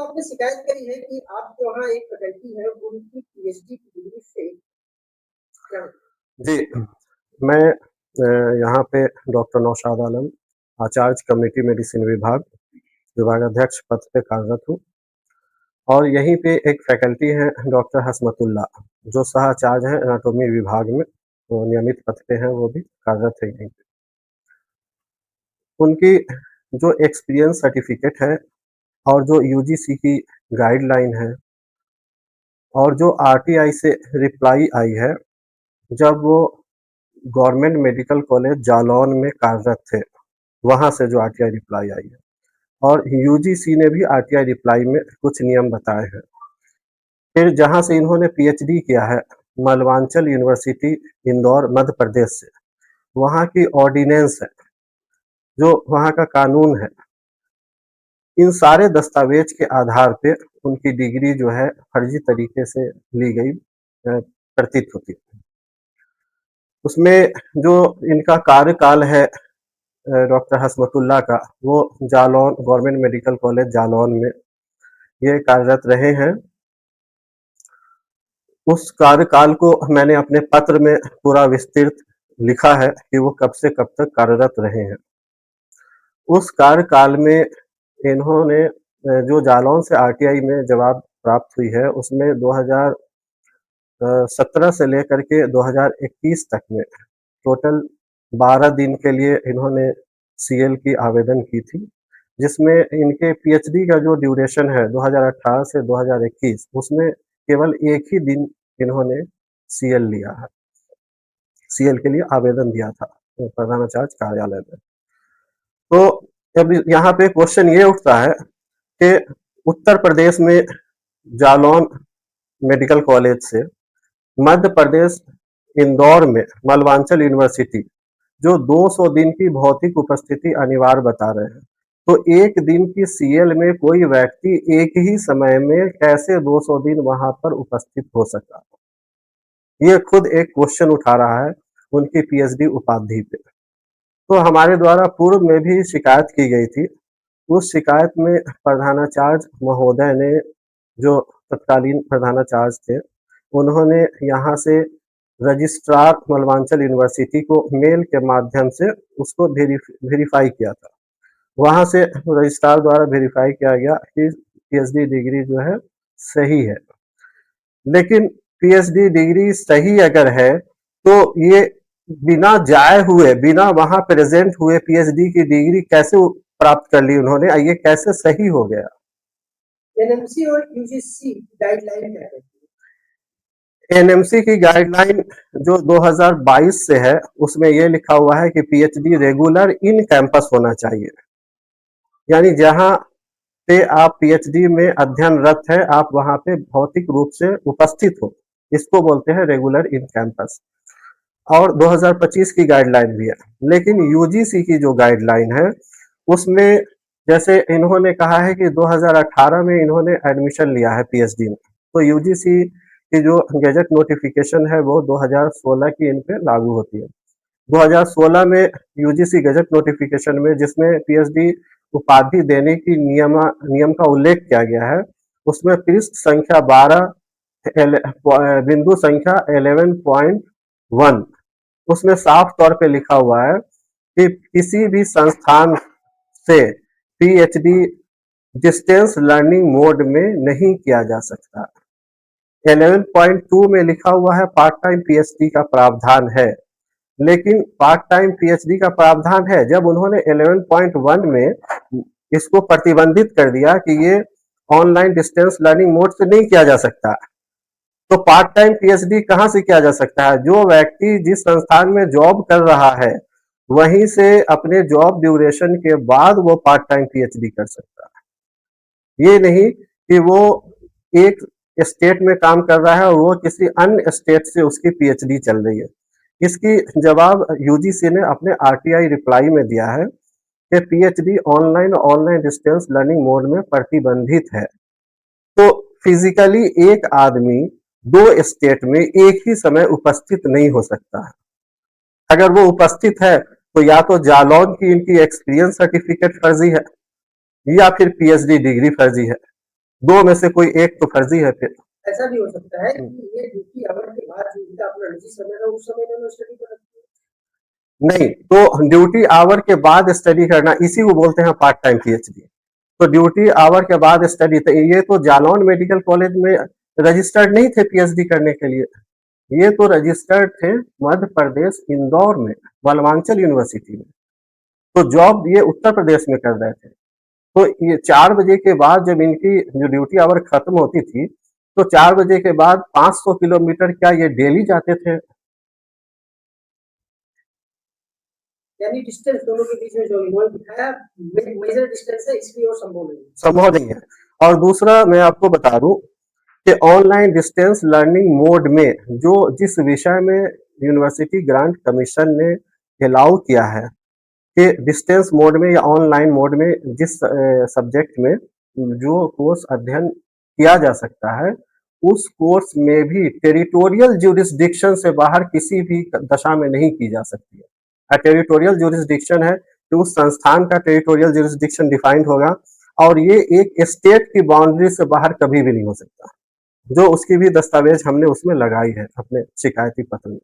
आपने शिकायत करी है कि आपके वहाँ एक फैकल्टी है, उनकी पीएचडी की डिग्री से क्या? जी, मैं यहाँ पे डॉक्टर नौशाद आलम, आचार्य कम्युनिटी मेडिसिन विभाग, विभागाध्यक्ष पद पे कार्यरत हूँ और यहीं पे एक फैकल्टी है डॉक्टर हसमतुल्ला, जो सह-आचार्य हैं एनाटॉमी विभाग में, वो नियमित पद पे हैं, वो भी कार्यरत है यहीं पे। उनकी जो एक्सपीरियंस सर्टिफिकेट है और जो यूजीसी की गाइडलाइन है और जो आरटीआई से रिप्लाई आई है, जब वो गवर्नमेंट मेडिकल कॉलेज जालौन में कार्यरत थे, वहाँ से जो आरटीआई रिप्लाई आई है और यूजीसी ने भी आरटीआई रिप्लाई में कुछ नियम बताए हैं। फिर जहाँ से इन्होंने पीएचडी किया है, मलवांचल यूनिवर्सिटी इंदौर मध्य प्रदेश से, वहाँ की ऑर्डिनेंस है, जो वहाँ का कानून है, इन सारे दस्तावेज के आधार पे उनकी डिग्री जो है फर्जी तरीके से ली गई प्रतीत होती है। उसमें जो इनका कार्यकाल है डॉक्टर हसमतुल्ला का, वो Jalaun government medical college Jalaun में ये कार्यरत रहे हैं। उस कार्यकाल को मैंने अपने पत्र में पूरा विस्तृत लिखा है कि वो कब से कब तक कार्यरत रहे हैं। उस कार्यकाल में इन्होंने जो जालौन से आरटीआई में जवाब प्राप्त हुई है, उसमें 2017 से लेकर के 2021 तक में टोटल 12 दिन के लिए इन्होंने सीएल की आवेदन की थी, जिसमें इनके पीएचडी का जो ड्यूरेशन है 2018 से 2021, उसमें केवल एक ही दिन इन्होंने सीएल लिया है, सीएल के लिए आवेदन दिया था प्रधानाचार्य कार्यालय में। तो अब यहाँ पे क्वेश्चन ये उठता है कि उत्तर प्रदेश में जालौन मेडिकल कॉलेज से मध्य प्रदेश इंदौर में मलवांचल यूनिवर्सिटी जो 200 दिन की भौतिक उपस्थिति अनिवार्य बता रहे हैं, तो एक दिन की सीएल में कोई व्यक्ति एक ही समय में कैसे 200 दिन वहां पर उपस्थित हो सका? ये खुद एक क्वेश्चन उठा रहा है उनकी पीएचडी उपाधि पे। तो हमारे द्वारा पूर्व में भी शिकायत की गई थी। उस शिकायत में प्रधानाचार्य महोदय ने, जो तत्कालीन प्रधानाचार्य थे, उन्होंने यहाँ से रजिस्ट्रार मलवांचल यूनिवर्सिटी को मेल के माध्यम से उसको वेरीफाई किया था। वहाँ से रजिस्ट्रार द्वारा वेरीफाई किया गया कि पीएचडी डिग्री जो है सही है। लेकिन पीएचडी डिग्री सही अगर है तो ये बिना जाए हुए, बिना वहाँ प्रेजेंट हुए पीएचडी की डिग्री कैसे प्राप्त कर ली उन्होंने? ये कैसे सही हो गया? एनएमसी और यूजीसी गाइडलाइन क्या है? एनएमसी की गाइडलाइन जो 2022 से है, उसमें ये लिखा हुआ है कि पीएचडी रेगुलर इन कैंपस होना चाहिए, यानी जहाँ पे आप पीएचडी में अध्ययनरत है, आप वहाँ पे भौतिक रूप से उपस्थित हो, इसको बोलते हैं रेगुलर इन कैंपस। और 2025 की गाइडलाइन भी है, लेकिन यूजीसी की जो गाइडलाइन है उसमें जैसे इन्होंने कहा है कि 2018 में इन्होंने एडमिशन लिया है पीएचडी में, तो यूजीसी की जो गैजेट नोटिफिकेशन है वो 2016 की इन पे लागू होती है। 2016 में यूजीसी गैजेट नोटिफिकेशन में जिसमें पीएचडी उपाधि देने की नियम का उल्लेख किया गया है, उसमें पृष्ठ संख्या 12 बिंदु संख्या 11.1 उसमें साफ तौर पे लिखा हुआ है कि किसी भी संस्थान से पीएचडी डिस्टेंस लर्निंग मोड में नहीं किया जा सकता। 11.2 में लिखा हुआ है पार्ट टाइम पीएचडी का प्रावधान है, लेकिन पार्ट टाइम पीएचडी का प्रावधान है, जब उन्होंने 11.1 में इसको प्रतिबंधित कर दिया कि ये ऑनलाइन डिस्टेंस लर्निंग मोड से नहीं किया जा सकता, तो पार्ट टाइम पीएचडी कहाँ से किया जा सकता है? जो व्यक्ति जिस संस्थान में जॉब कर रहा है वहीं से अपने जॉब ड्यूरेशन के बाद वो पार्ट टाइम पीएचडी कर सकता है। ये नहीं कि वो एक स्टेट में काम कर रहा है और वो किसी अन्य स्टेट से उसकी पीएचडी चल रही है। इसकी जवाब यूजीसी ने अपने आरटीआई रिप्लाई में दिया है कि PhD online distance learning mode में प्रतिबंधित है। तो फिजिकली एक आदमी 2 स्टेट में एक ही समय उपस्थित नहीं हो सकता है। अगर वो उपस्थित है तो या तो जालौन की इनकी एक्सपीरियंस सर्टिफिकेट फर्जी है या फिर पीएचडी डिग्री फर्जी है। दो में से कोई एक तो फर्जी है फिर। ऐसा भी हो सकता है कि ये ड्यूटी आवर के बाद जो इनका अपना निजी समय है उस समय इन्होंने स्टडी कर रखी है। नहीं, तो ड्यूटी आवर के बाद स्टडी करना इसी को बोलते हैं पार्ट टाइम पीएचडी। तो ड्यूटी आवर के बाद स्टडी, तो ये तो जालौन मेडिकल कॉलेज में रजिस्टर्ड नहीं थे पीएचडी करने के लिए, ये तो रजिस्टर्ड थे मध्य प्रदेश इंदौर में, बलवांचल यूनिवर्सिटी में। तो जॉब ये उत्तर प्रदेश में कर रहे थे। तो ये 4 बजे के बाद जब इनकी जो ड्यूटी आवर खत्म होती थी, तो 4 बजे के बाद 500 किलोमीटर क्या ये डेली जाते थे? यानी डिस्टेंस दोनों के बीच में जो इन्होंने दिखाया मेजर डिस्टेंस है, इसलिए वो संभव नहीं है। संभव नहीं है। और दूसरा मैं आपको बता दूं कि ऑनलाइन डिस्टेंस लर्निंग मोड में जो जिस विषय में यूनिवर्सिटी ग्रांट कमीशन ने अलाउ किया है कि डिस्टेंस मोड में या ऑनलाइन मोड में जिस सब्जेक्ट में जो कोर्स अध्ययन किया जा सकता है, उस कोर्स में भी टेरिटोरियल ज्यूरिसडिक्शन से बाहर किसी भी दशा में नहीं की जा सकती है। टेरिटोरियल ज्यूरिसडिक्शन है तो उस संस्थान का टेरिटोरियल ज्यूरिसडिक्शन डिफाइंड होगा और ये एक स्टेट की बाउंड्री से बाहर कभी भी नहीं हो सकता, जो उसकी भी दस्तावेज हमने उसमें लगाई है अपने शिकायती पत्र में।